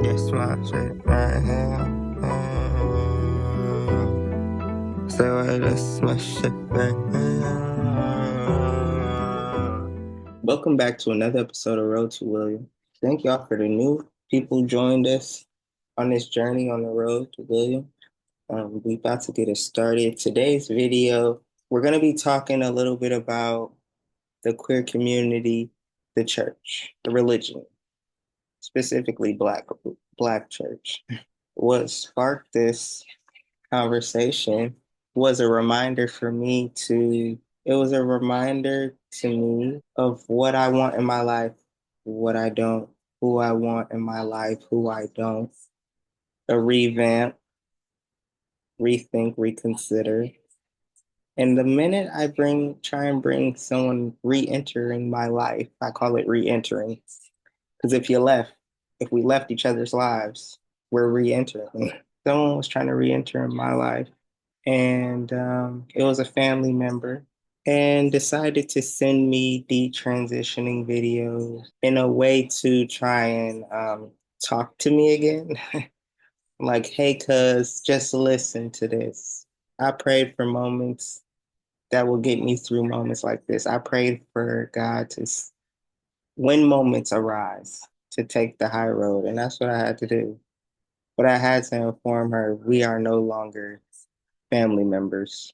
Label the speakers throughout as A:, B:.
A: It's my shit right here. Say what, that's my shit right here. Welcome back to another episode of Road to William. Thank y'all for the new people joined us on this journey on the road to William. We about to get it started. Today's video, we're going to be talking a little bit about the queer community, the church, the religion, specifically Black church. What sparked this conversation was a reminder for me to, it was a reminder to me of what I want in my life, what I don't, who I want in my life, who I don't. A revamp, rethink, reconsider. And the minute try and bring someone re-entering my life, I call it re-entering. Because if we left each other's lives, we're re-entering. Someone was trying to re-enter in my life, and it was a family member, and decided to send me detransitioning videos in a way to try and talk to me again. Like, hey, cuz, just listen to this. I prayed for moments that will get me through moments like this. I prayed for God to, when moments arise, to take the high road. And that's what I had to do. But I had to inform her we are no longer family members.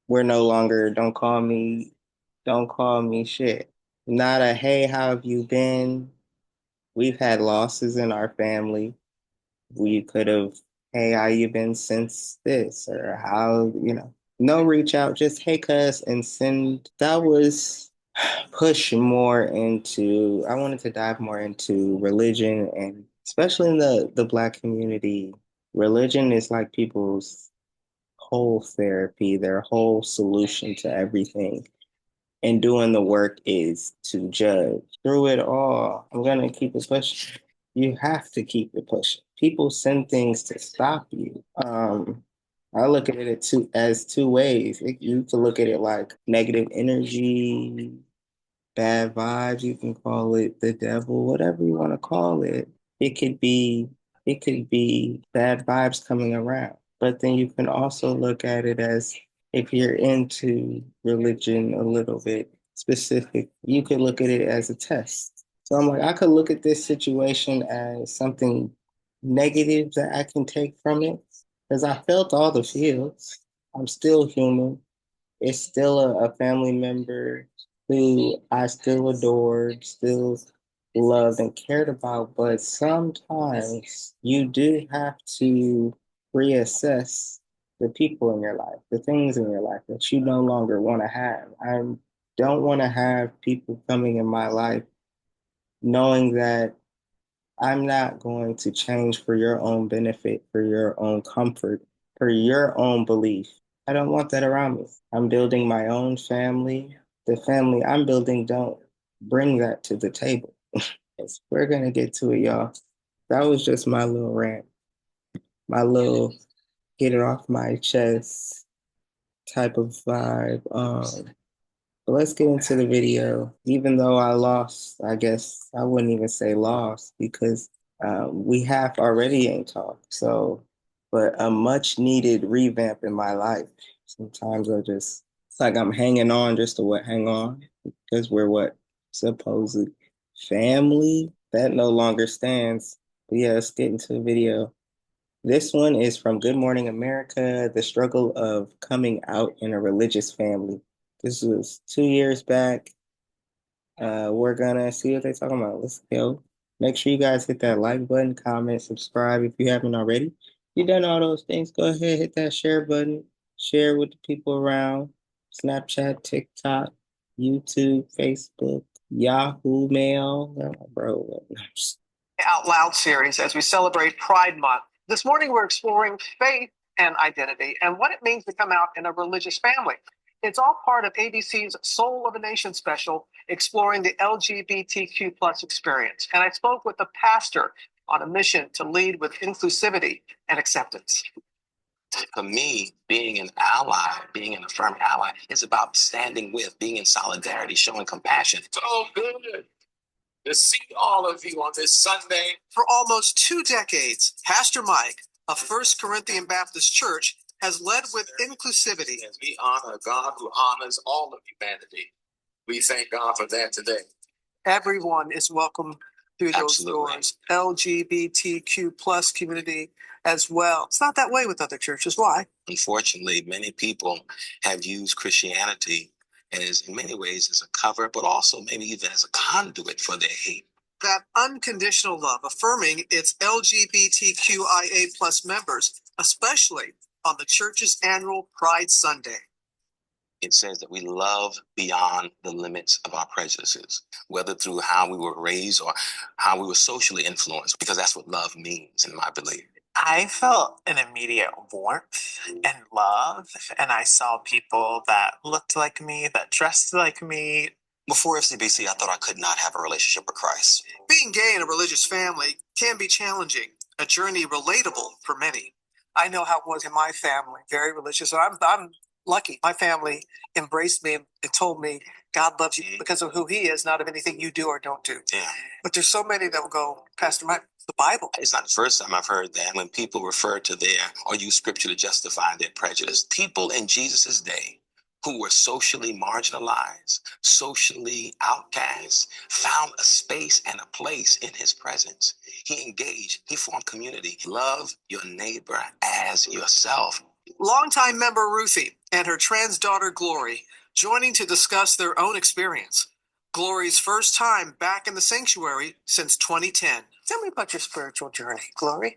A: We're no longer, don't call me shit. Not a, hey, how have you been? We've had losses in our family. We could have, hey, how you been since this? Or how, no reach out, just hey, cuz, and send. That was push more into, I wanted to dive more into religion, and especially in the Black community. Religion is like people's whole therapy, their whole solution to everything. And doing the work is to judge. Through it all, I'm going to keep it pushing. You have to keep it pushing. People send things to stop you. I look at it as two ways. You can look at it like negative energy, bad vibes. You can call it the devil, whatever you want to call it. It could be it could be bad vibes coming around. But then you can also look at it as, if you're into religion a little bit specific, you could look at it as a test. So I'm like, I could look at this situation as something negative that I can take from it, because I felt all the feels. I'm still human. It's still a family member who I still adored, still loved and cared about. But sometimes you do have to reassess the people in your life, the things in your life that you no longer want to have. I don't want to have people coming in my life knowing that I'm not going to change for your own benefit, for your own comfort, for your own belief. I don't want that around me. I'm building my own family. The family I'm building don't bring that to the table. Yes, we're going to get to it, y'all. That was just my little rant, my little get it off my chest type of vibe. But let's get into the video. Even though I lost, I guess I wouldn't even say lost, because we have already ain't talked. So, but a much needed revamp in my life. Sometimes it's like I'm hanging on just to hang on, because we're what, supposed family that no longer stands. But yeah, let's get into the video. This one is from Good Morning America, the struggle of coming out in a religious family. This was 2 years back. We're gonna see what they're talking about. Let's go. Make sure you guys hit that like button, comment, subscribe if you haven't already. If you've done all those things, go ahead, hit that share button, share with the people around. Snapchat, TikTok, YouTube, Facebook, Yahoo Mail. Oh, bro,
B: Out Loud series as we celebrate Pride Month. This morning, we're exploring faith and identity and what it means to come out in a religious family. It's all part of ABC's Soul of a Nation special, exploring the LGBTQ plus experience. And I spoke with a pastor on a mission to lead with inclusivity and acceptance.
C: For me, being an ally, being an affirmed ally, is about standing with, being in solidarity, showing compassion. So good. to see all of you on this Sunday.
B: For almost 2 decades, Pastor Mike of First Corinthian Baptist Church has led with inclusivity.
C: As we honor a God who honors all of humanity, we thank God for that today.
B: Everyone is welcome through those
C: Absolutely.
B: doors. LGBTQ plus community as well. It's not that way with other churches. Why?
C: Unfortunately, many people have used Christianity as, in many ways, as a cover, but also maybe even as a conduit for their hate.
B: That unconditional love, affirming its LGBTQIA plus members, especially on the church's annual Pride Sunday.
C: It says that we love beyond the limits of our prejudices, whether through how we were raised or how we were socially influenced, because that's what love means, in my belief.
D: I felt an immediate warmth and love, and I saw people that looked like me, that dressed like me.
E: Before FCBC, I thought I could not have a relationship with Christ.
B: Being gay in a religious family can be challenging, a journey relatable for many. I know how it was in my family, very religious. And I'm lucky. My family embraced me and told me God loves you because of who he is, not of anything you do or don't do.
C: Yeah.
B: But there's so many that will go, Pastor Mike, the Bible.
C: It's not the first time I've heard that when people refer to their or use scripture to justify their prejudice. People in Jesus's day who were socially marginalized, socially outcast, found a space and a place in his presence. He engaged, he formed community. Love your neighbor as yourself.
B: Longtime member Ruthie and her trans daughter Glory joining to discuss their own experience. Glory's first time back in the sanctuary since 2010. Tell me about your spiritual journey, Glory.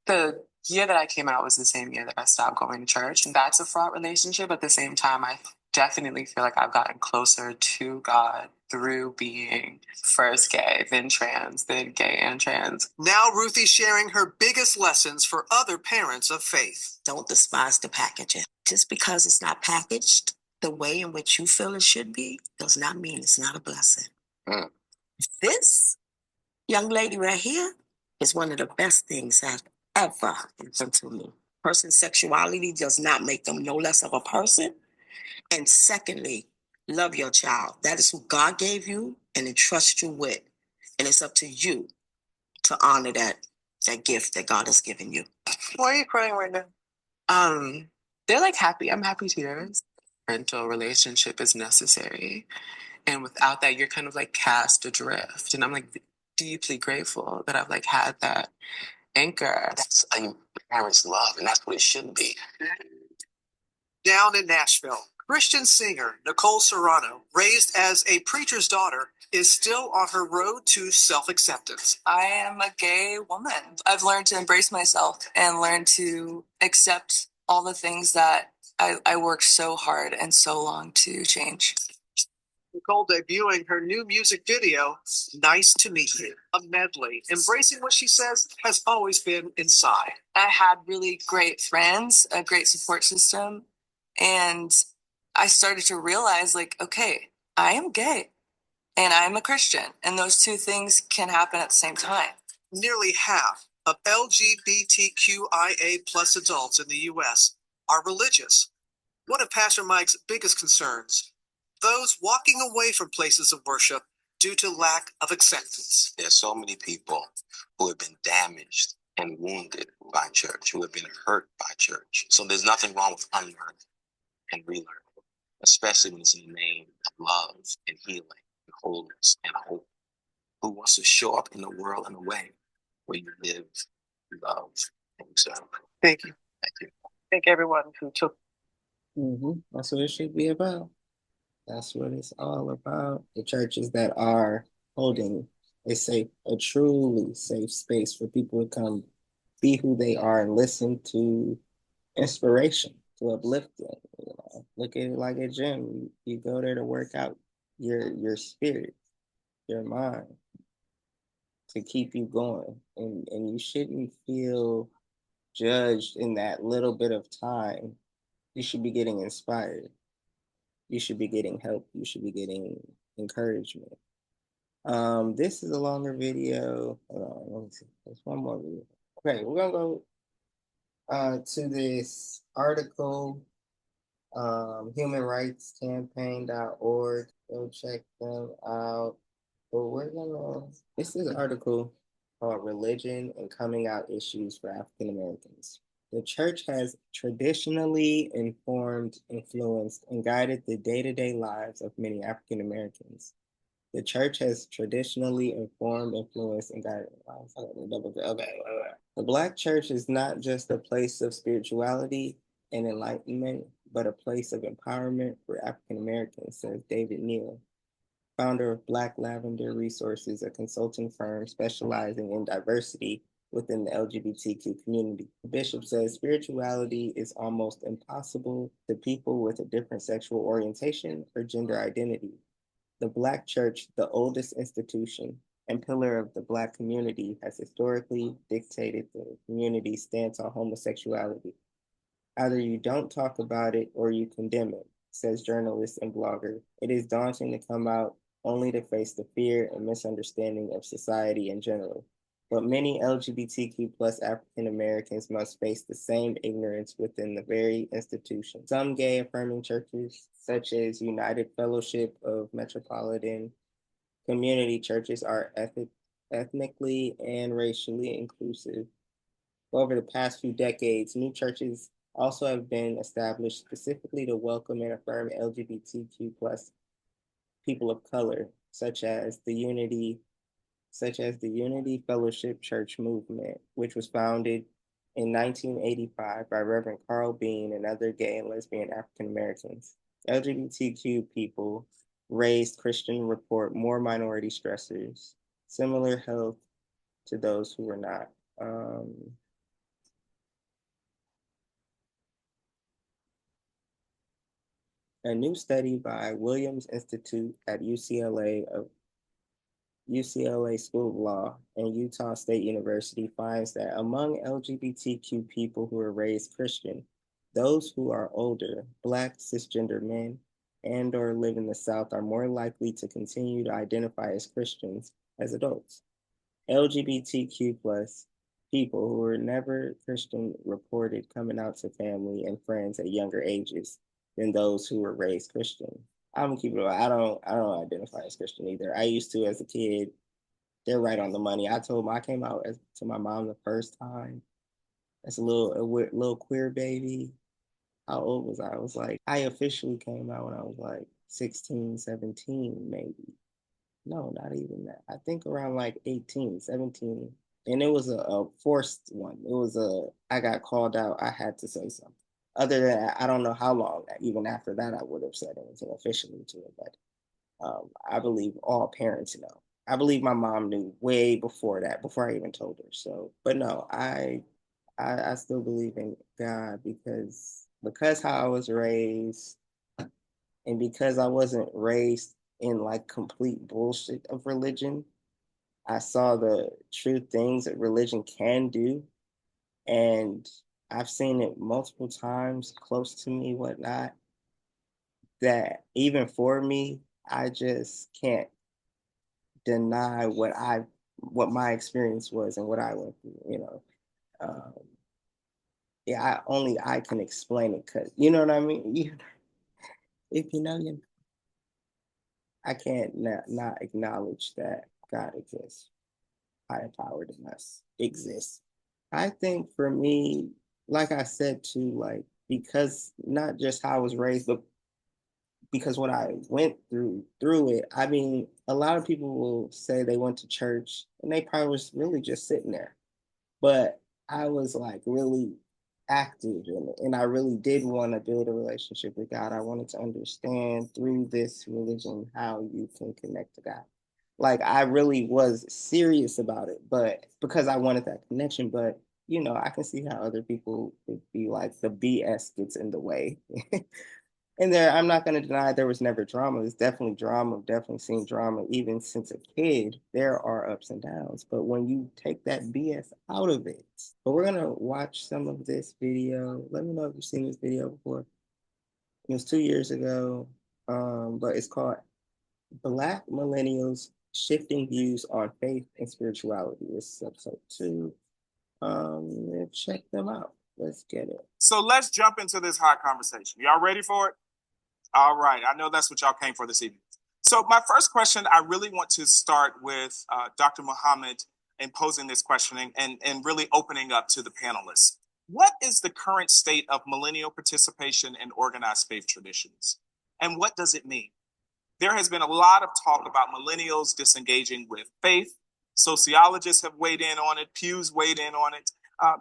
F: The year that I came out was the same year that I stopped going to church. And that's a fraught relationship. At the same time, I definitely feel like I've gotten closer to God through being first gay, then trans, then gay and trans.
B: Now Ruthie's sharing her biggest lessons for other parents of faith.
G: Don't despise the packaging. Just because it's not packaged the way in which you feel it should be does not mean it's not a blessing. This young lady right here is one of the best things that ever happened to me. Person's sexuality does not make them no less of a person. And secondly, love your child. That is who God gave you and entrusts you with. And it's up to you to honor that gift that God has given you.
B: Why are you crying right now?
F: They're like happy. I'm happy tears. Parental relationship is necessary. And without that, you're kind of like cast adrift. And I'm like deeply grateful that I've like had that anchor.
C: That's a parent's love, and that's what it should be.
B: Down in Nashville, Christian singer Nicole Serrano, raised as a preacher's daughter, is still on her road to self-acceptance.
H: I am a gay woman. I've learned to embrace myself and learn to accept all the things that I worked so hard and so long to change.
B: Nicole debuting her new music video, Nice to Meet You, a medley, embracing what she says has always been inside.
H: I had really great friends, a great support system, and I started to realize, like, okay, I am gay and I'm a Christian, and those two things can happen at the same time.
B: Nearly half of LGBTQIA plus adults in the U.S. are religious. One of Pastor Mike's biggest concerns, those walking away from places of worship due to lack of acceptance.
C: There's so many people who have been damaged and wounded by church, who have been hurt by church. So there's nothing wrong with unlearning and relearning, especially when it's in the name of love and healing and wholeness and hope. Who wants to show up in the world in a way where you live, love, and serve.
B: Thank you.
C: Thank you.
B: Thank everyone who took.
A: That's what it should be about. That's what it's all about. The churches that are holding a truly safe space for people to come be who they are and listen to inspiration, to uplift them. You know, look at it like a gym. You go there to work out your spirit, your mind, to keep you going. And you shouldn't feel judged in that little bit of time. You should be getting inspired. You should be getting help. You should be getting encouragement. This is a longer video. Hold on, let me see. There's one more video. Okay, we're gonna go to this article, humanrightscampaign.org. Go check them out. Well, this is an article called Religion and Coming Out Issues for African Americans. The church has traditionally informed, influenced, and guided the day to day lives of many African Americans. The church has traditionally informed, influenced, and guided lives. Okay. The Black church is not just a place of spirituality and enlightenment, but a place of empowerment for African Americans, says David Neal, founder of Black Lavender Resources, a consulting firm specializing in diversity within the LGBTQ community. The bishop says spirituality is almost impossible to people with a different sexual orientation or gender identity. The Black church, the oldest institution and pillar of the Black community, has historically dictated the community's stance on homosexuality. Either you don't talk about it or you condemn it, says journalist and blogger. It is daunting to come out only to face the fear and misunderstanding of society in general. But many LGBTQ plus African Americans must face the same ignorance within the very institution. Some gay affirming churches, such as United Fellowship of Metropolitan Community Churches, are ethnically and racially inclusive. Over the past few decades, new churches also have been established specifically to welcome and affirm LGBTQ plus people of color, such as the Unity Fellowship Church movement, which was founded in 1985 by Reverend Carl Bean and other gay and lesbian African Americans. LGBTQ people raised Christian report more minority stressors, similar health to those who were not. A new study by Williams Institute at UCLA School of Law and Utah State University finds that among LGBTQ people who are raised Christian, those who are older, Black cisgender men, and or live in the South are more likely to continue to identify as Christians as adults. LGBTQ plus people who were never Christian reported coming out to family and friends at younger ages than those who were raised Christian. I'm gonna keep it. I don't identify as Christian either. I used to as a kid. They're right on the money. I came out to my mom the first time as a little queer baby. How old was I? I was like, I officially came out when I was like 16, 17, maybe. No, not even that. I think around like 18, 17. And it was a forced one. I got called out. I had to say something. Other than that, I don't know how long, even after that, I would have said anything officially to it. But I believe all parents know. I believe my mom knew way before that, before I even told her. So, but no, I still believe in God because how I was raised, and because I wasn't raised in like complete bullshit of religion, I saw the true things that religion can do, and I've seen it multiple times close to me, whatnot. That even for me, I just can't deny what my experience was and what I went through. Um, yeah, I can explain it because you know what I mean. If you know, you know. I can't not acknowledge that God exists, higher power than us exists. I think for me, like I said too, like because not just how I was raised, but because what I went through it. I mean, a lot of people will say they went to church and they probably was really just sitting there. But I was like really active in it. And I really did want to build a relationship with God. I wanted to understand through this religion how you can connect to God. Like I really was serious about it, but because I wanted that connection. But I can see how other people would be like the BS gets in the way. And I'm not going to deny there was never drama. There's definitely drama. I've definitely seen drama even since a kid. There are ups and downs. But when you take that BS out of it, but we're going to watch some of this video. Let me know if you've seen this video before. It was 2 years ago, but it's called Black Millennials Shifting Views on Faith and Spirituality. This is episode 2. Check them out. Let's get it.
I: So let's jump into this hot conversation. Y'all ready for it? All right. I know that's what y'all came for this evening. So my first question, I really want to start with Dr. Muhammad in posing this questioning and really opening up to the panelists. What is the current state of millennial participation in organized faith traditions? And what does it mean? There has been a lot of talk about millennials disengaging with faith. Sociologists have weighed in on it. Pew's weighed in on it.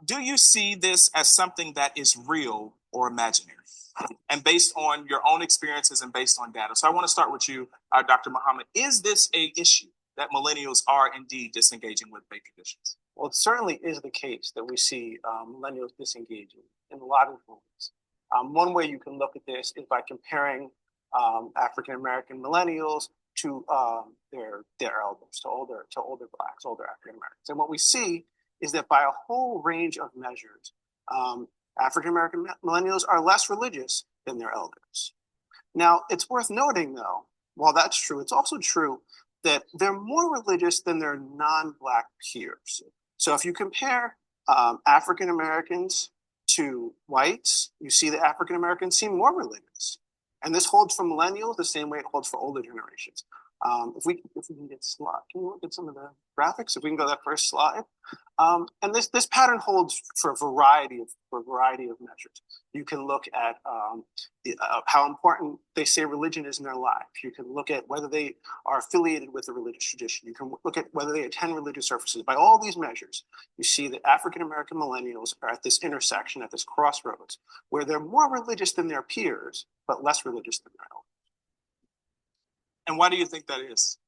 I: Do you see this as something that is real or imaginary? And based on your own experiences and based on data. So I want to start with you, Dr. Muhammad. Is this an issue that millennials are indeed disengaging with faith traditions?
B: Well, it certainly is the case that we see millennials disengaging in a lot of ways. One way you can look at this is by comparing African-American millennials to their elders, to older Blacks, older African-Americans. And what we see is that by a whole range of measures, African-American millennials are less religious than their elders. Now, it's worth noting, though, while that's true, it's also true that they're more religious than their non-Black peers. So if you compare African-Americans to whites, you see that African-Americans seem more religious. And this holds for millennials the same way it holds for older generations. If we can get slide, can you look at some of the graphics? If we can go to that first slide, and this pattern holds for a variety of measures. You can look at how important they say religion is in their life. You can look at whether they are affiliated with a religious tradition. You can look at whether they attend religious services. By all these measures, you see that African American millennials are at this intersection, at this crossroads, where they're more religious than their peers, but less religious than their elders.
I: And why do you think that is?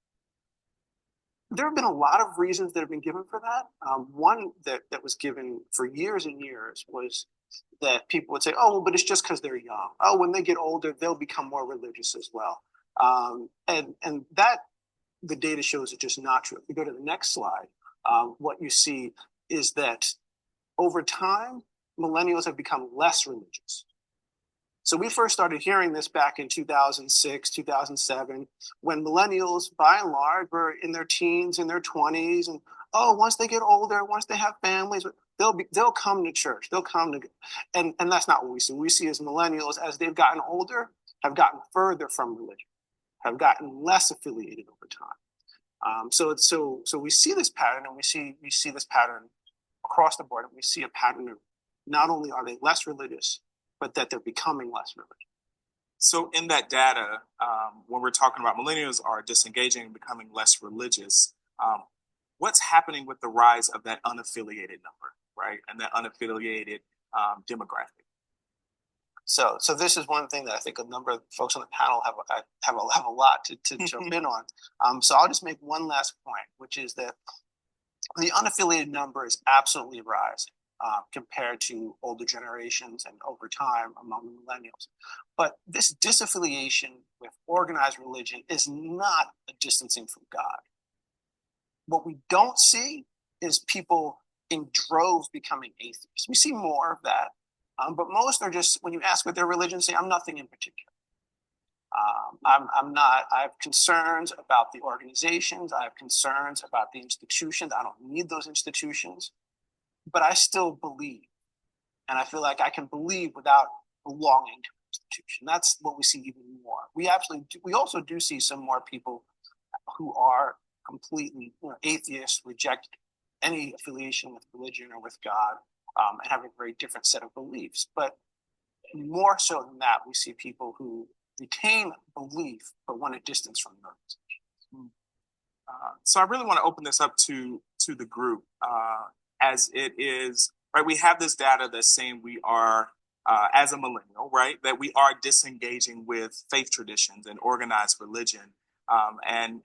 B: There have been a lot of reasons that have been given for that. One that was given for years and years was that people would say, oh, well, but it's just because they're young. Oh, when they get older, they'll become more religious as well. And that the data shows is just not true. If we go to the next slide, what you see is that over time, millennials have become less religious. So we first started hearing this back in 2006, 2007, when millennials, by and large, were in their teens, in their 20s, and once they get older, once they have families, they'll come to church. They'll come to, and that's not what we see. We see as millennials, as they've gotten older, have gotten further from religion, have gotten less affiliated over time. So we see this pattern, and we see this pattern across the board, and we see a pattern of not only are they less religious, but that they're becoming less religious.
I: So in that data, when we're talking about millennials are disengaging and becoming less religious, what's happening with the rise of that unaffiliated number, right? And that unaffiliated demographic?
B: So this is one thing that I think a number of folks on the panel have a lot to jump in on. So I'll just make one last point, which is that the unaffiliated number is absolutely rising. Compared to older generations and over time among millennials. But this disaffiliation with organized religion is not a distancing from God. What we don't see is people in droves becoming atheists. We see more of that, but most are just, when you ask what their religion, say, I'm nothing in particular. I'm not, I have concerns about the organizations, I have concerns about the institutions, I don't need those institutions. But I still believe, and I feel like I can believe without belonging to an institution. That's what we see even more. We also do see some more people who are completely atheists, reject any affiliation with religion or with God, and have a very different set of beliefs. But more so than that, we see people who retain belief but want a distance from the organization.
I: So I really want to open this up to the group. As it is, right, we have this data that's saying we are, as a millennial, right, that we are disengaging with faith traditions and organized religion. And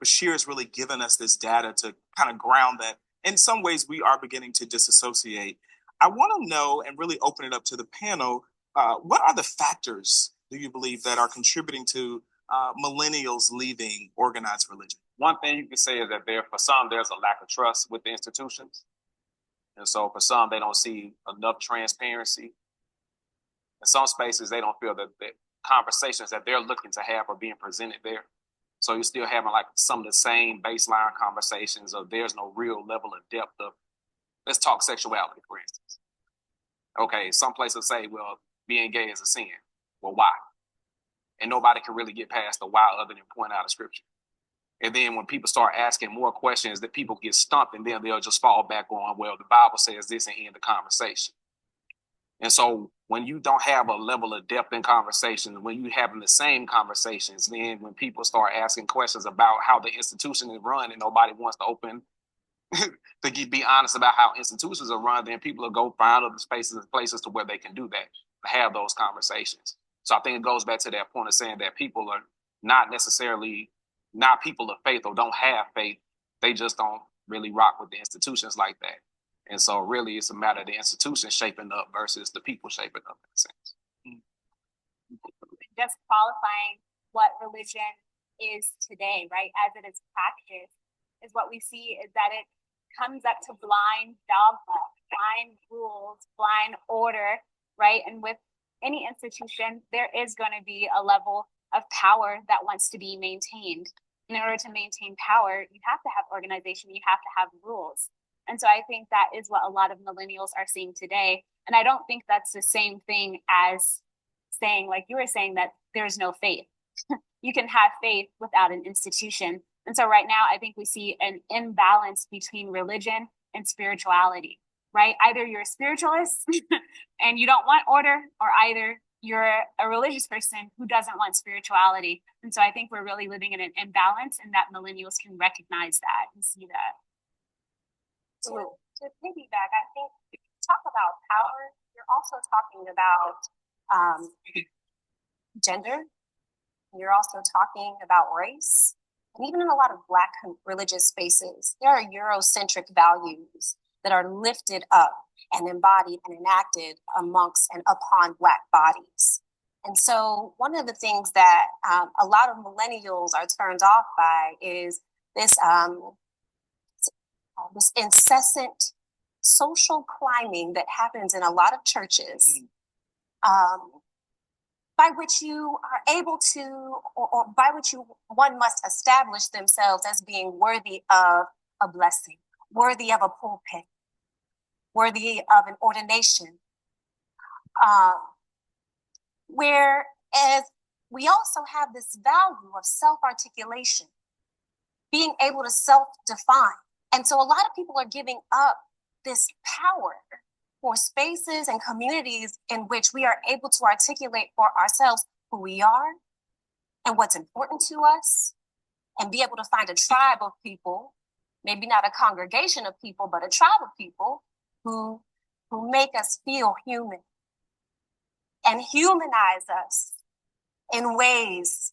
I: Bashir has really given us this data to kind of ground that in some ways we are beginning to disassociate. I want to know and really open it up to the panel. What are the factors, do you believe, that are contributing to millennials leaving organized religion?
J: One thing you can say is that for some, there's a lack of trust with the institutions. And so for some, they don't see enough transparency. In some spaces, they don't feel that the conversations that they're looking to have are being presented there. So you're still having like some of the same baseline conversations, or there's no real level of depth of, let's talk sexuality, for instance. Okay, some places say, well, being gay is a sin. Well, why? and nobody can really get past the why other than point out a scripture. And then when people start asking more questions, that people get stumped, and then they'll just fall back on, well, the Bible says this, and end the conversation. And so when you don't have a level of depth in conversation, when you having the same conversations, then when people start asking questions about how the institution is run and nobody wants to open to be honest about how institutions are run, then people will go find other spaces and places to where they can do that, have those conversations. So I think it goes back to that point of saying that people are not necessarily not people of faith or don't have faith. They just don't really rock with the institutions like that. And so really it's a matter of the institution shaping up versus the people shaping up in a sense.
K: Just qualifying what religion is today, right, as it is practiced, is what we see is that it comes up to blind dogma, blind rules, blind order, right? And with any institution, there is going to be a level of power that wants to be maintained. In order to maintain power, you have to have organization, you have to have rules. And so I think that is what a lot of millennials are seeing today. And I don't think that's the same thing as saying, like you were saying, that there's no faith. You can have faith without an institution. And so right now, I think we see an imbalance between religion and spirituality, right? Either you're a spiritualist and you don't want order, or either you're a religious person who doesn't want spirituality. And so I think we're really living in an imbalance, and that millennials can recognize that and see that.
L: To piggyback, I think if you talk about power, you're also talking about gender. You're also talking about race. And even in a lot of Black religious spaces, there are Eurocentric values that are lifted up and embodied and enacted amongst and upon Black bodies. And so one of the things that a lot of millennials are turned off by is this incessant social climbing that happens in a lot of churches, by which you are able to, or by which one must establish themselves as being worthy of a blessing, worthy of a pulpit, worthy of an ordination. Whereas we also have this value of self-articulation, being able to self-define. And so a lot of people are giving up this power for spaces and communities in which we are able to articulate for ourselves who we are and what's important to us, and be able to find a tribe of people, maybe not a congregation of people, but a tribe of people who make us feel human and humanize us in ways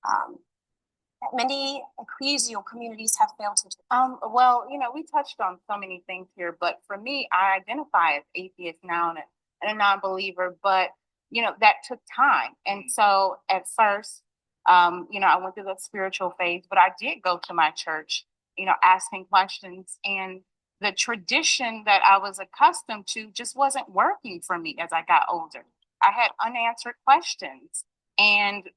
L: that many ecclesial communities have failed to do.
M: Well, we touched on so many things here, but for me, I identify as atheist now and a non-believer, but, that took time. And so at first, I went through the spiritual phase, but I did go to my church, asking questions, and the tradition that I was accustomed to just wasn't working for me as I got older. I had unanswered questions, and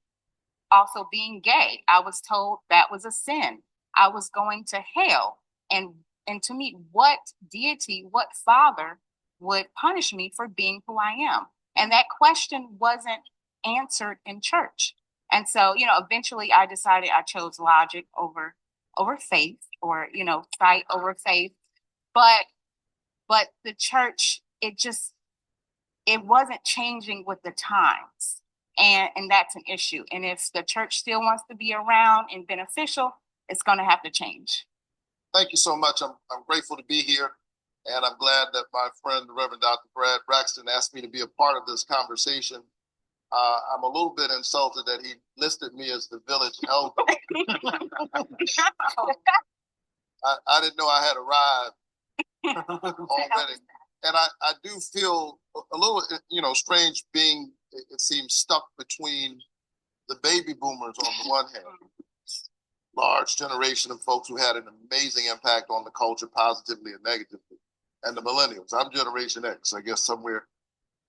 M: also being gay, I was told that was a sin. I was going to hell. And to me, what deity, what father would punish me for being who I am? And that question wasn't answered in church. And so, eventually I decided I chose logic over faith, or, sight over faith. But the church, it wasn't changing with the times. And that's an issue. And if the church still wants to be around and beneficial, it's going to have to change.
N: Thank you so much. I'm grateful to be here. And I'm glad that my friend, the Reverend Dr. Brad Braxton, asked me to be a part of this conversation. I'm a little bit insulted that he listed me as the village elder. I didn't know I had arrived already. And I do feel a little, strange being, it seems, stuck between the baby boomers on the one hand, large generation of folks who had an amazing impact on the culture, positively and negatively, and the millennials. I'm Generation X, I guess somewhere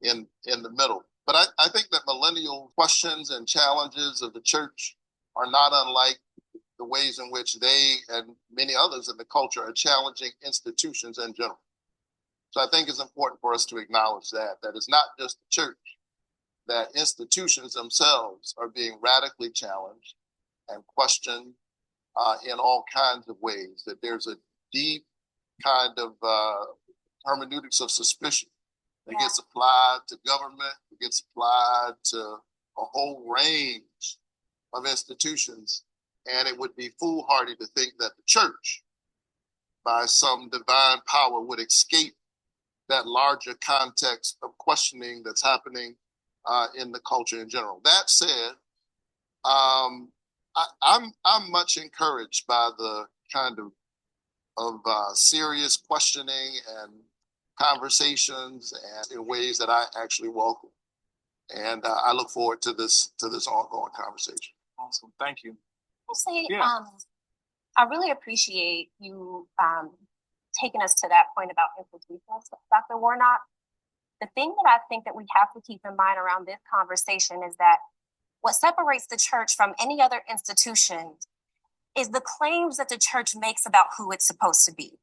N: in the middle. But I think that millennial questions and challenges of the church are not unlike the ways in which they and many others in the culture are challenging institutions in general. So I think it's important for us to acknowledge that it's not just the church that institutions themselves are being radically challenged and questioned in all kinds of ways, that there's a deep kind of hermeneutics of suspicion that gets applied to government, that gets applied to a whole range of institutions. And it would be foolhardy to think that the church, by some divine power, would escape that larger context of questioning that's happening in the culture in general. That said, I'm much encouraged by the kind of serious questioning and conversations, and in ways that I actually welcome. And I look forward to this ongoing conversation.
I: Awesome, thank you.
L: I'll say, I really appreciate you taking us to that point about institutions, Dr. Warnock. The thing that I think that we have to keep in mind around this conversation is that what separates the church from any other institution is the claims that the church makes about who it's supposed to be.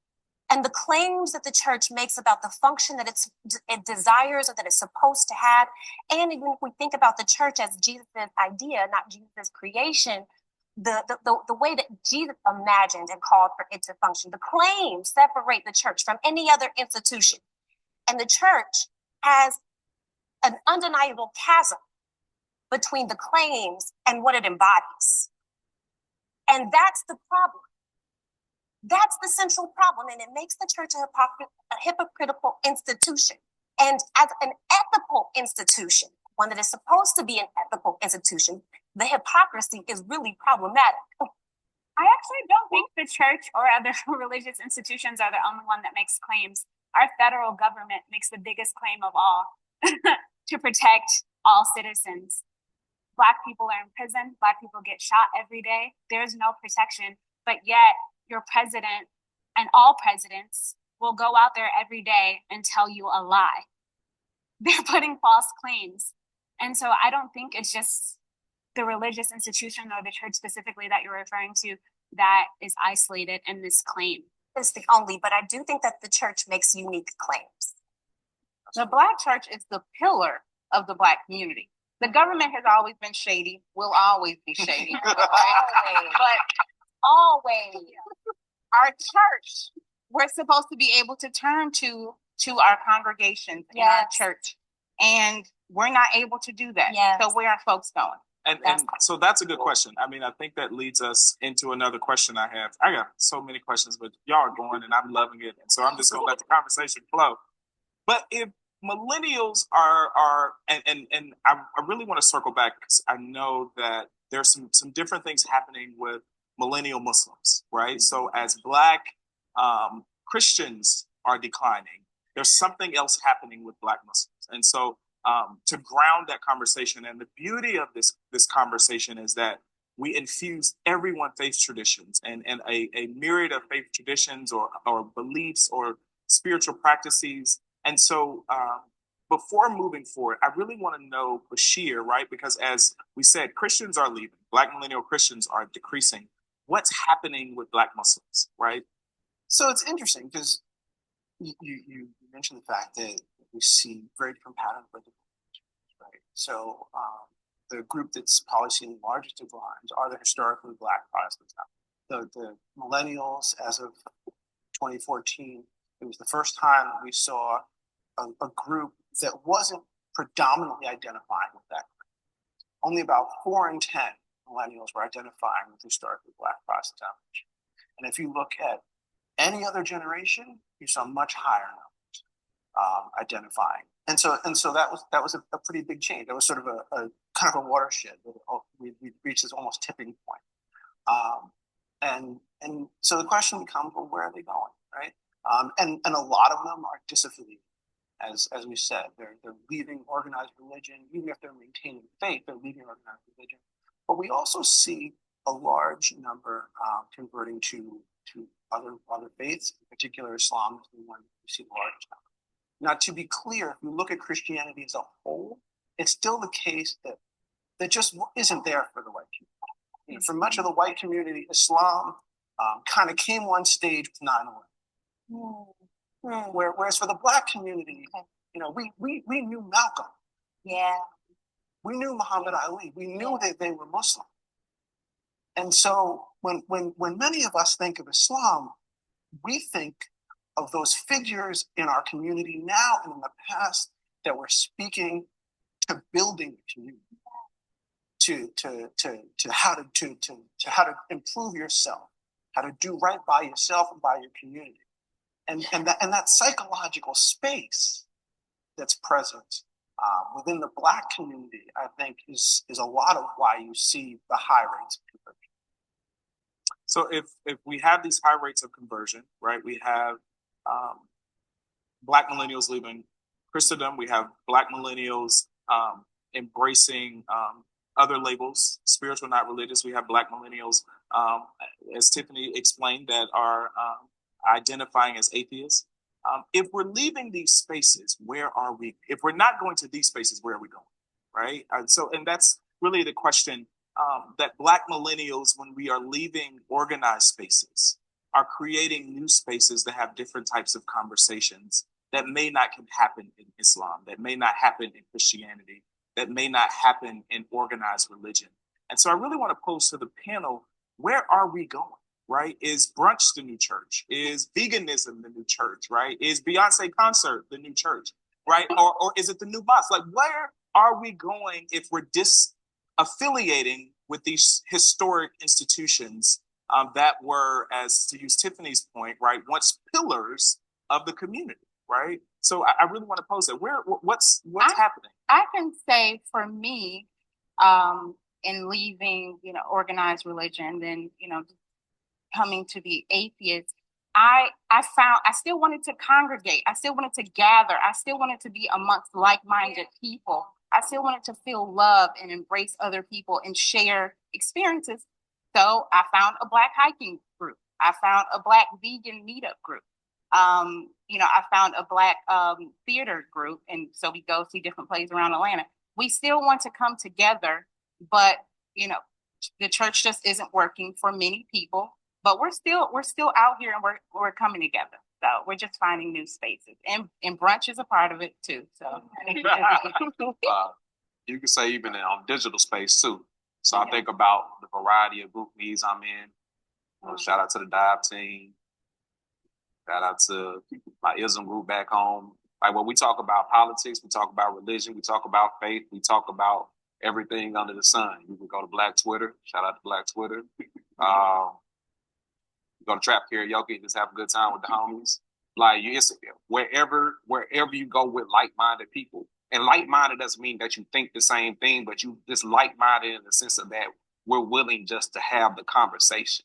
L: And the claims that the church makes about the function that it desires or that it's supposed to have. And even if we think about the church as Jesus' idea, not Jesus' creation, the way that Jesus imagined and called for it to function, the claims separate the church from any other institution. And the church has an undeniable chasm between the claims and what it embodies. And that's the problem. That's the central problem. And it makes the church a hypocritical institution. And as an ethical institution, one that is supposed to be an ethical institution, the hypocrisy is really problematic.
K: I actually don't think the church or other religious institutions are the only one that makes claims. Our federal government makes the biggest claim of all to protect all citizens. Black people are in prison. Black people get shot every day. There's no protection, but yet your president and all presidents will go out there every day and tell you a lie. They're putting false claims. And so I don't think it's just the religious institution or the church specifically that you're referring to that is isolated in this claim.
L: It's the only, but I do think that the church makes unique claims.
M: The Black church is the pillar of the Black community. The government has always been shady, will always be shady. But always, our church, we're supposed to be able to turn to our congregations in our church. And we're not able to do that. So where are folks going?
I: And so that's a good question. I mean, I think that leads us into another question I have. I got so many questions, but y'all are going and I'm loving it. And so I'm just going to let the conversation flow. But if millennials are and I really want to circle back because I know that there's some different things happening with millennial Muslims, right? So as Black Christians are declining, there's something else happening with Black Muslims. And so to ground that conversation, and the beauty of this conversation is that we infuse everyone's faith traditions and a myriad of faith traditions or beliefs or spiritual practices. And so before moving forward, I really want to know, Bashir, right? Because as we said, Christians are leaving, Black millennial Christians are decreasing. What's happening with Black Muslims, right?
O: So it's interesting because you mentioned the fact that we see very different patterns, right? So the group that's probably seeing the largest declines are the historically Black Protestants. The millennials, as of 2014, it was the first time that we saw a group that wasn't predominantly identifying with that group. Only about 4 in 10 millennials were identifying with historically Black Protestant denomination. And if you look at any other generation, you saw much higher numbers identifying. And so that was a pretty big change. It was sort of a kind of a watershed. We reached this almost tipping point. And so the question becomes, well, where are they going, right? And a lot of them are disaffiliated. As we said, they're leaving organized religion. Even if they're maintaining faith, they're leaving organized religion. But we also see a large number converting to other faiths, in particular Islam is the one we see the largest number. Now, to be clear, if we look at Christianity as a whole, it's still the case that just isn't there for the white community. You know, for much of the white community, Islam kind of came on stage with 9/11. Whereas for the Black community, you know, we knew Malcolm.
L: Yeah.
O: We knew Muhammad Ali. We knew that they were Muslim. And so when many of us think of Islam, we think of those figures in our community now and in the past that were speaking to building the community, to how to improve yourself, how to do right by yourself and by your community, and that psychological space that's present within the Black community, I think, is a lot of why you see the high rates of conversion.
I: So if we have these high rates of conversion, right, we have Black millennials leaving Christendom, we have Black millennials embracing other labels, spiritual, not religious. We have Black millennials, as Tiffany explained, that are identifying as atheists. If we're leaving these spaces, where are we? If we're not going to these spaces, where are we going? Right? And that's really the question, that Black millennials, when we are leaving organized spaces, are creating new spaces that have different types of conversations that may not happen in Islam, that may not happen in Christianity, that may not happen in organized religion. And so I really want to pose to the panel, where are we going? Right? Is brunch the new church? Is veganism the new church? Right? Is Beyonce concert the new church? Right? Or is it the new mosque? Like, where are we going if we're disaffiliating with these historic institutions that were, as to use Tiffany's point, right, once pillars of the community, right? So I really want to pose that. What's happening?
M: I can say for me, in leaving, organized religion, then, coming to be atheist, I still wanted to congregate. I still wanted to gather. I still wanted to be amongst like-minded people. I still wanted to feel love and embrace other people and share experiences. So I found a Black hiking group. I found a Black vegan meetup group. I found a Black theater group. And so we go see different plays around Atlanta. We still want to come together, but, the church just isn't working for many people. But we're still out here and we're coming together. So we're just finding new spaces, and brunch is a part of it too. So
J: you can say even in digital space too. So I think about the variety of group meets I'm in. Shout out to the dive team. Shout out to my ISM group back home. Like when we talk about politics, we talk about religion, we talk about faith, we talk about everything under the sun. You can go to Black Twitter. Shout out to Black Twitter. Go to Trap Karaoke, just have a good time with the homies. Like it's wherever you go with like-minded people. And like-minded doesn't mean that you think the same thing, but you just like-minded in the sense of that we're willing just to have the conversation.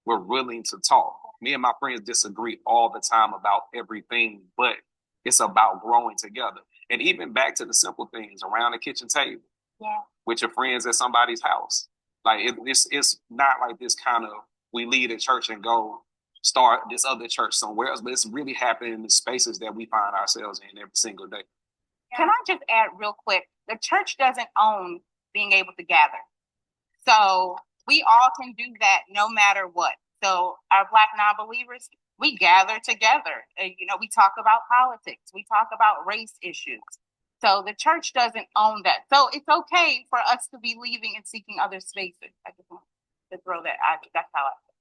J: We're willing to talk. Me and my friends disagree all the time about everything, but it's about growing together. And even back to the simple things around the kitchen table, with your friends at somebody's house. Like it's not like this kind of, we leave the church and go start this other church somewhere else, but it's really happening in the spaces that we find ourselves in every single day.
M: Can I just add real quick? The church doesn't own being able to gather. So we all can do that no matter what. So our Black non-believers, we gather together. We talk about politics. We talk about race issues. So the church doesn't own that. So it's okay for us to be leaving and seeking other spaces. I just want to throw that out. That's how I feel.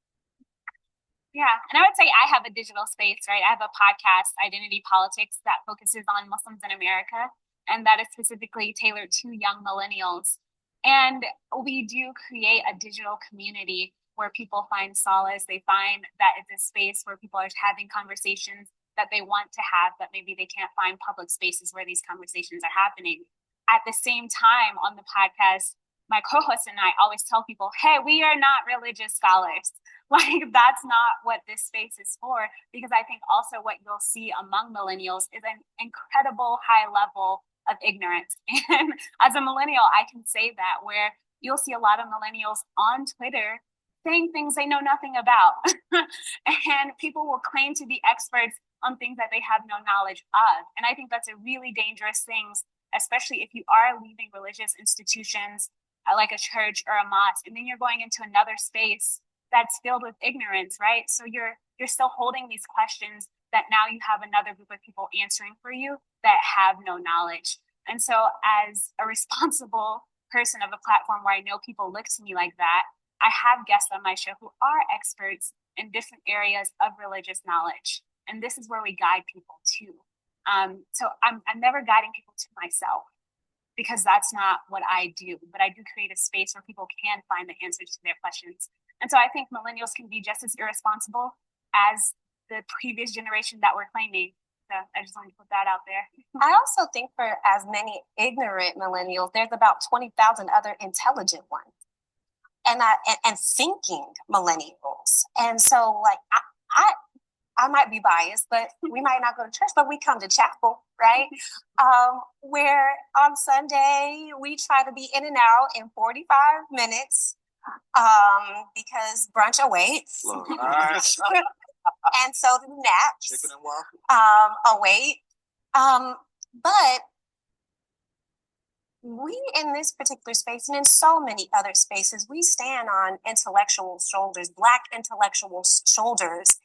K: Yeah, and I would say I have a digital space, right? I have a podcast, Identity Politics, that focuses on Muslims in America, and that is specifically tailored to young millennials. And we do create a digital community where people find solace. They find that it's a space where people are having conversations that they want to have, but maybe they can't find public spaces where these conversations are happening. At the same time, on the podcast, my co-host and I always tell people, hey, we are not religious scholars. Like, that's not what this space is for, because I think also what you'll see among millennials is an incredible high level of ignorance. And as a millennial, I can say that, where you'll see a lot of millennials on Twitter saying things they know nothing about. And people will claim to be experts on things that they have no knowledge of. And I think that's a really dangerous thing, especially if you are leaving religious institutions like a church or a mosque, and then you're going into another space that's filled with ignorance, right? So you're still holding these questions that now you have another group of people answering for you that have no knowledge. And so as a responsible person of a platform where I know people look to me like that, I have guests on my show who are experts in different areas of religious knowledge. And this is where we guide people to. So I'm never guiding people to myself, because that's not what I do. But I do create a space where people can find the answers to their questions. And so I think millennials can be just as irresponsible as the previous generation that we're claiming. So I just wanted to put that out there.
L: I also think for as many ignorant millennials, there's about 20,000 other intelligent ones. And thinking millennials. And so like I might be biased, but we might not go to church, but we come to chapel, right? Where on Sunday we try to be in and out in 45 minutes because brunch awaits. And so do naps.
N: Chicken and waffle.
L: Await. But we, in this particular space and in so many other spaces, we stand on intellectual shoulders, Black intellectual shoulders,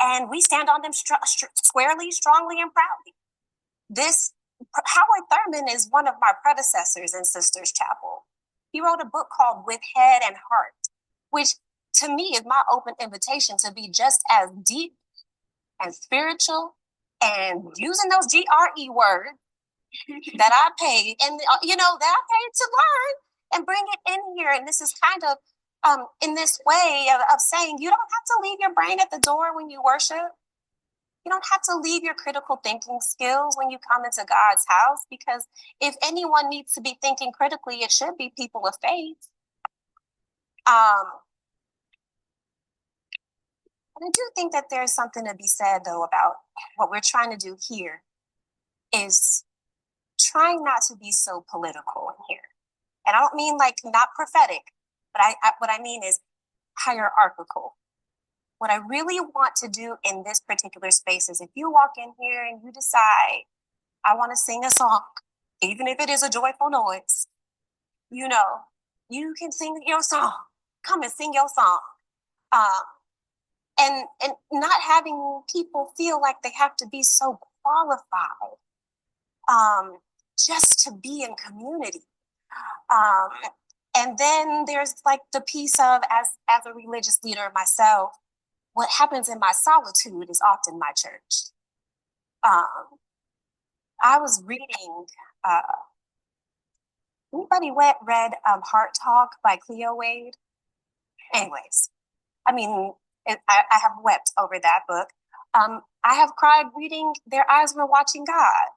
L: and we stand on them squarely, strongly, and proudly. Howard Thurman is one of my predecessors in Sisters Chapel. He wrote a book called With Head and Heart, which to me is my open invitation to be just as deep and spiritual and using those GRE words that I paid and, that I paid to learn and bring it in here. And this is kind of in this way of saying you don't have to leave your brain at the door when you worship. You don't have to leave your critical thinking skills when you come into God's house, because if anyone needs to be thinking critically, it should be people of faith. And I do think that there's something to be said, though, about what we're trying to do here is trying not to be so political in here. And I don't mean like not prophetic, but what I mean is hierarchical. What I really want to do in this particular space is if you walk in here and you decide, I want to sing a song, even if it is a joyful noise, you can sing your song. Come and sing your song. And not having people feel like they have to be so qualified just to be in community. And then there's like the piece of, as a religious leader myself, what happens in my solitude is often my church. I was reading, anybody read Heart Talk by Cleo Wade? Anyways, I mean, I have wept over that book. I have cried reading Their Eyes Were Watching God.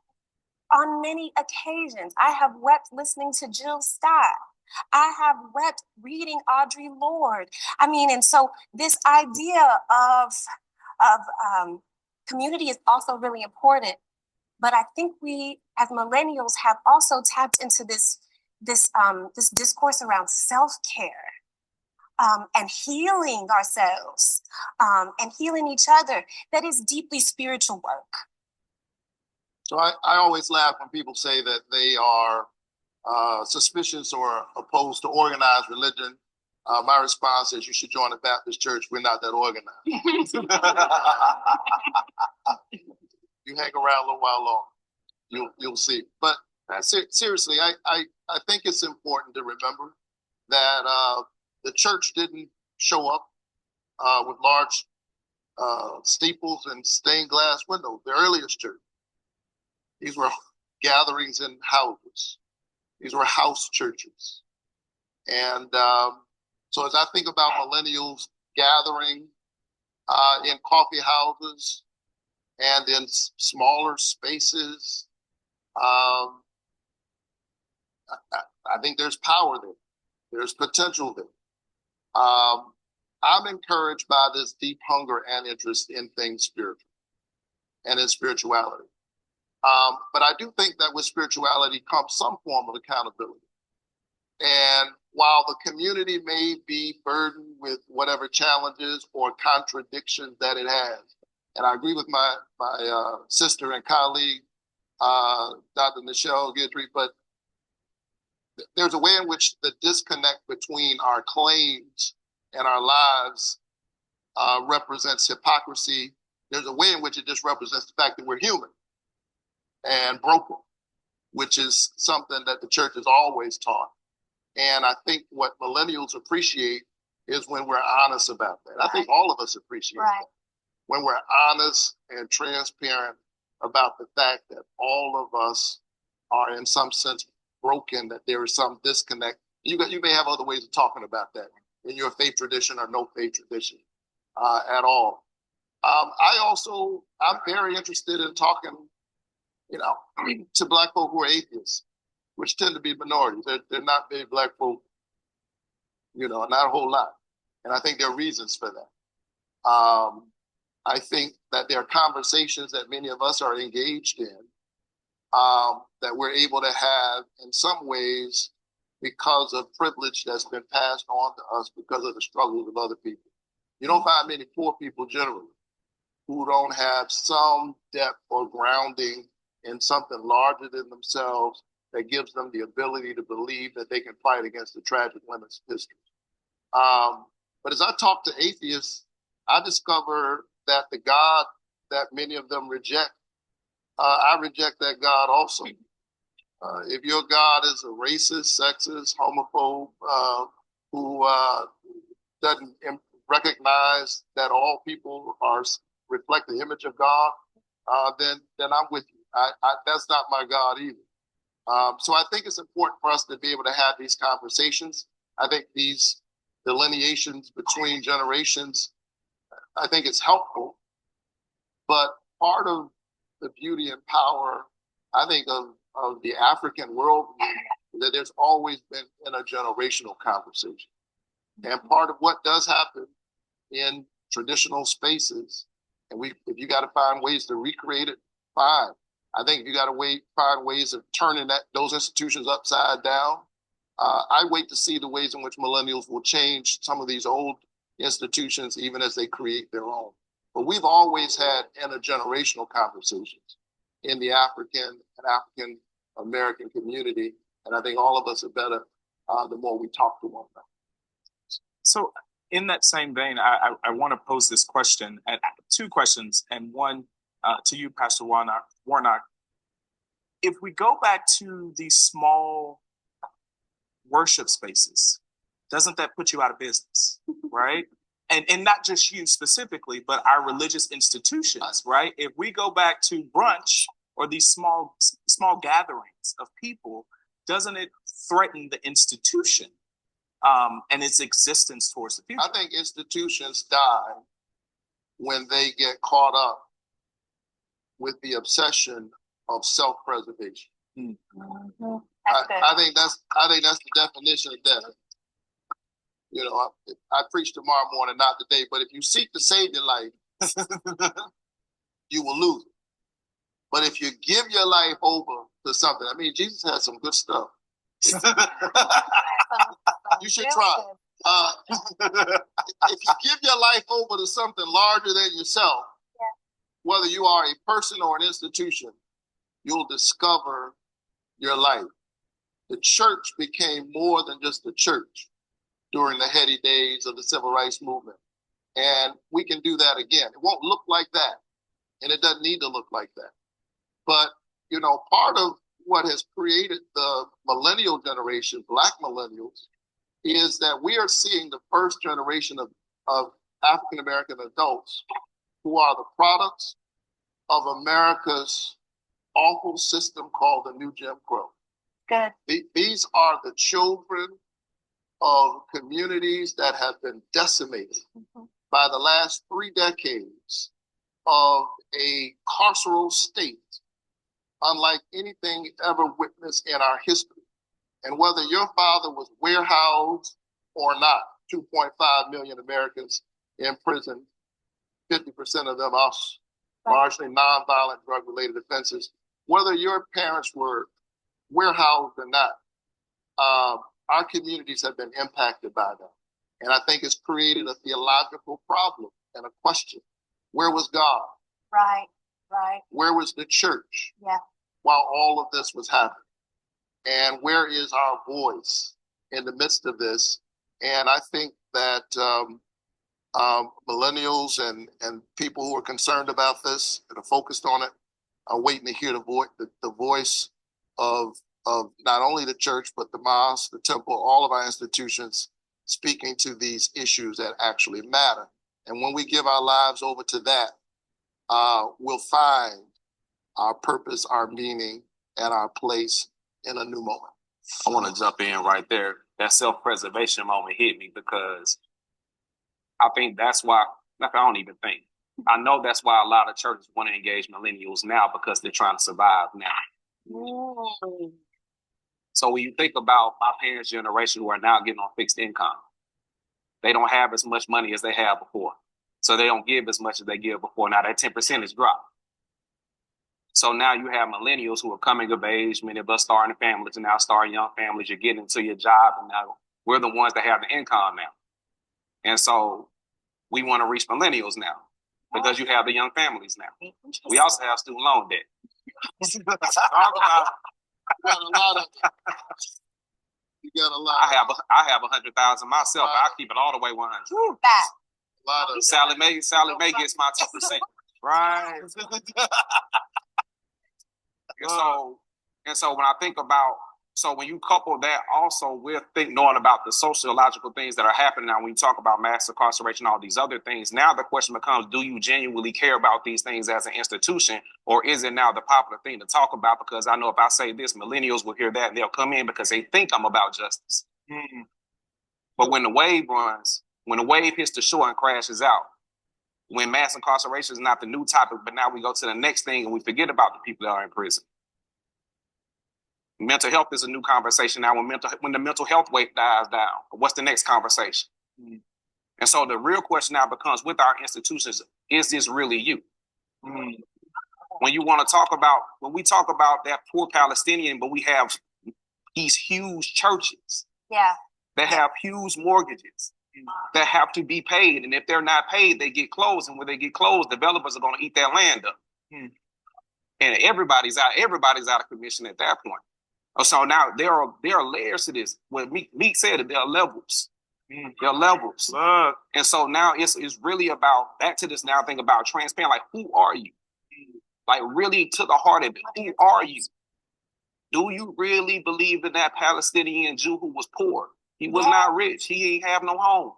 L: On many occasions, I have wept listening to Jill Scott. I have wept reading Audre Lorde. I mean, and so this idea of community is also really important. But I think we, as millennials, have also tapped into this discourse around self-care. And healing ourselves and healing each other. That is deeply spiritual work.
N: So I always laugh when people say that they are suspicious or opposed to organized religion. My response is you should join a Baptist church. We're not that organized. You hang around a little while longer, you'll see. But seriously, I think it's important to remember that the church didn't show up with large steeples and stained glass windows. The earliest church. These were gatherings in houses. These were house churches. And so as I think about millennials gathering in coffee houses and in smaller spaces, I think there's power there. There's potential there. I'm encouraged by this deep hunger and interest in things spiritual and in spirituality. But I do think that with spirituality comes some form of accountability. And while the community may be burdened with whatever challenges or contradictions that it has, and I agree with my sister and colleague, Dr. Nichelle Guidry, but there's a way in which the disconnect between our claims and our lives represents hypocrisy. There's a way in which it just represents the fact that we're human and broken which is something that the church has always taught. And I think what millennials appreciate is when we're honest about that. I think all of us appreciate that. When we're honest and transparent about the fact that all of us are in some sense broken, that there is some disconnect. You may have other ways of talking about that in your faith tradition or no faith tradition at all. I'm very interested in talking, to Black folk who are atheists, which tend to be minorities. They're not many Black folk, not a whole lot. And I think there are reasons for that. I think that there are conversations that many of us are engaged in that we're able to have in some ways because of privilege that's been passed on to us because of the struggles of other people. You don't find many poor people generally who don't have some depth or grounding in something larger than themselves that gives them the ability to believe that they can fight against the tragic limits of history. But as I talk to atheists, I discover that the God that many of them reject, I reject that God also. If your God is a racist, sexist, homophobe, who doesn't recognize that all people reflect the image of God, then I'm with you. That's not my God either. So I think it's important for us to be able to have these conversations. I think these delineations between generations, I think it's helpful. But part of the beauty and power, I think, of the African world is that there's always been intergenerational conversation. And part of what does happen in traditional spaces, and if you got to find ways to recreate it, fine. I think if you got to find ways of turning those institutions upside down, I wait to see the ways in which millennials will change some of these old institutions, even as they create their own. But we've always had intergenerational conversations in the African and African American community, and I think all of us are better the more we talk to one another.
I: So, in that same vein, I want to pose this question, and two questions, and one to you, Pastor Warnock. If we go back to these small worship spaces, doesn't that put you out of business, right? And not just you specifically, but our religious institutions, right? If we go back to brunch or these small gatherings of people, doesn't it threaten the institution and its existence towards the future?
N: I think institutions die when they get caught up with the obsession of self-preservation.
K: Mm-hmm.
N: I think that's the definition of death. I preach tomorrow morning, not today, but if you seek to save your life, you will lose it. But if you give your life over to something, Jesus had some good stuff. You should try. If you give your life over to something larger than yourself, whether you are a person or an institution, you'll discover your life. The church became more than just a church during the heady days of the civil rights movement. And we can do that again. It won't look like that, and it doesn't need to look like that. But, part of what has created the millennial generation, Black millennials, is that we are seeing the first generation of African-American adults who are the products of America's awful system called the New Jim Crow.
K: Good.
N: These are the children of communities that have been decimated by the last 3 decades of a carceral state unlike anything ever witnessed in our history. And whether your father was warehoused or not, 2.5 million Americans in prison, 50% of them are largely nonviolent drug-related offenses. Whether your parents were warehoused or not, our communities have been impacted by that. And I think it's created a theological problem and a question. Where was God?
K: Right.
N: Where was the church?
K: Yeah.
N: While all of this was happening? And where is our voice in the midst of this? And I think that millennials and people who are concerned about this, that are focused on it, are waiting to hear the voice of not only the church, but the mosque, the temple, all of our institutions speaking to these issues that actually matter. And when we give our lives over to that, we'll find our purpose, our meaning, and our place in a new moment.
J: I want to jump in right there. That self-preservation moment hit me because I think that's why, like, I don't even think. I know that's why a lot of churches want to engage millennials now because they're trying to survive now. So when you think about my parents' generation who are now getting on fixed income, they don't have as much money as they had before. So they don't give as much as they give before. Now that 10% is dropped. So now you have millennials who are coming of age, many of us starting families and now starting young families. You're getting into your job and now we're the ones that have the income now. And so we want to reach millennials now because you have the young families now. We also have student loan debt.
N: You got a lot of it. You got a lot.
J: I have 100,000 myself. I keep it all the way 100.
N: A lot of
J: Sally Mae gets my 2%. Right. And so when I think about, so when you couple that also with knowing about the sociological things that are happening now, when you talk about mass incarceration, all these other things, now the question becomes, do you genuinely care about these things as an institution, or is it now the popular thing to talk about? Because I know if I say this, millennials will hear that and they'll come in because they think I'm about justice. Mm-hmm. But when the wave hits the shore and crashes out, when mass incarceration is not the new topic, but now we go to the next thing and we forget about the people that are in prison. Mental health is a new conversation now. When the mental health wave dies down, what's the next conversation? Mm-hmm. And so the real question now becomes, with our institutions, is this really you? Mm-hmm. When we talk about that poor Palestinian, but we have these huge churches that have huge mortgages that have to be paid. And if they're not paid, they get closed. And when they get closed, developers are going to eat that land up. Hmm. And everybody's out of commission at that point. So now there are layers to this. What Meek said, that there are levels. There are levels. And so now it's really about, back to this now thing about transparent, like, who are you? Like, really to the heart of it, who are you? Do you really believe in that Palestinian Jew who was poor? He was not rich. He ain't have no home.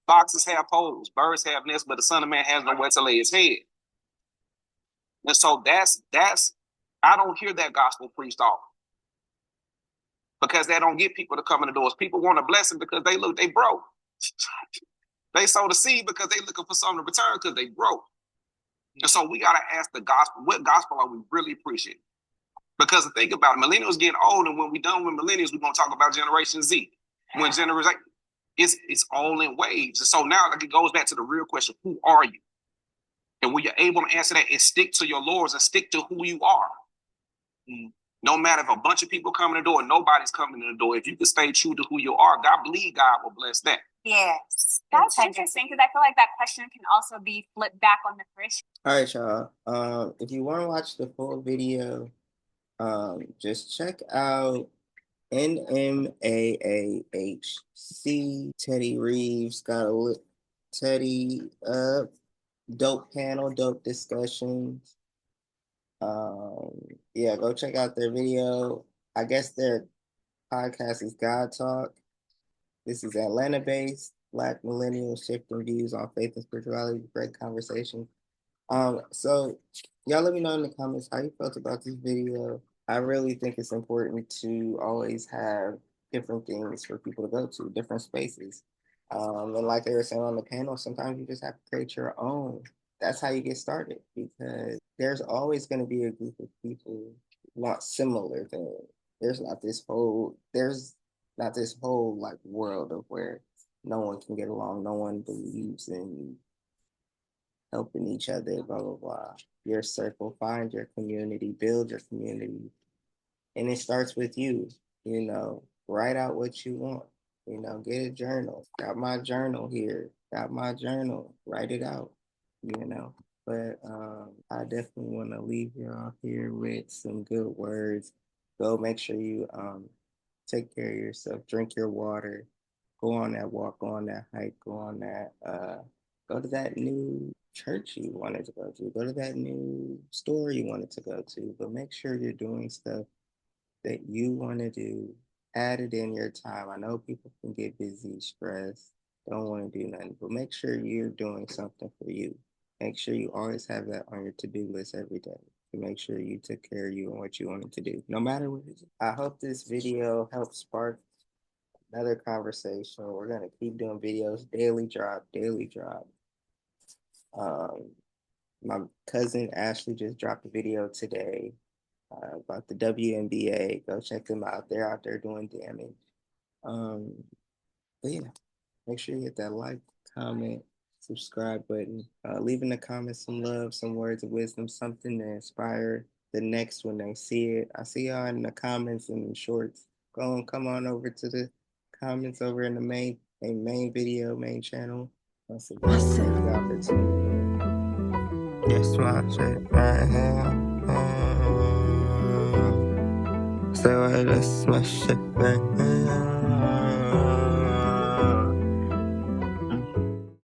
J: Foxes have holes, birds have nests, but the Son of Man has nowhere to lay his head. And so that's I don't hear that gospel preached often because that don't get people to come in the doors. People want a blessing because they broke. They sow the seed because they looking for something to return because they broke. And so we got to ask the gospel, what gospel are we really preaching? Because the thing about it, millennials getting old, and when we're done with millennials, we're going to talk about Generation Z. When Generation it's all in waves. And so now it goes back to the real question, who are you? And when you're able to answer that and stick to your laws and stick to who you are, no matter if a bunch of people come in the door, nobody's coming in the door. If you can stay true to who you are, God will bless that.
K: Yes. That's interesting because I feel like that question can also be flipped back on the Christian.
A: All right, y'all. If you want to watch the full video, just check out NMAAHC. Teddy Reeves got a Teddy dope panel, dope discussions. Yeah, go check out their video. I guess their podcast is God Talk. This is Atlanta-based Black millennials shifting views on faith and spirituality. Great conversation. So y'all let me know in the comments how you felt about this video. I really think it's important to always have different things for people to go to, different spaces. And like they were saying on the panel, sometimes you just have to create your own. That's how you get started, because there's always going to be a group of people who want similar things. There's not this whole like world of where no one can get along, no one believes in helping each other, blah, blah, blah. Your circle, find your community, build your community. And it starts with you, write out what you want, get a journal. Got my journal here, write it out, But I definitely want to leave y'all here with some good words. Go make sure you take care of yourself, drink your water, go on that walk, go on that hike, go to that new church you wanted to go to that new store you wanted to go to, but make sure you're doing stuff that you want to do. Add it in your time. I know people can get busy, stressed, don't want to do nothing, but make sure you're doing something for you. Make sure you always have that on your to-do list every day to make sure you took care of you and what you wanted to do, no matter what it is. I hope this video helps spark another conversation. We're going to keep doing videos, daily drop. My cousin Ashley just dropped a video today about the WNBA. Go check them out. They're out there doing damage. But yeah, make sure you hit that like, comment, subscribe button. Leave in the comments some love, some words of wisdom, something to inspire the next when they see it. I see y'all in the comments and shorts. Come on over to the comments over in the main video, main channel. Once again, thank y'all for tuning in. Yes, my shit right here. So I just my shit right here.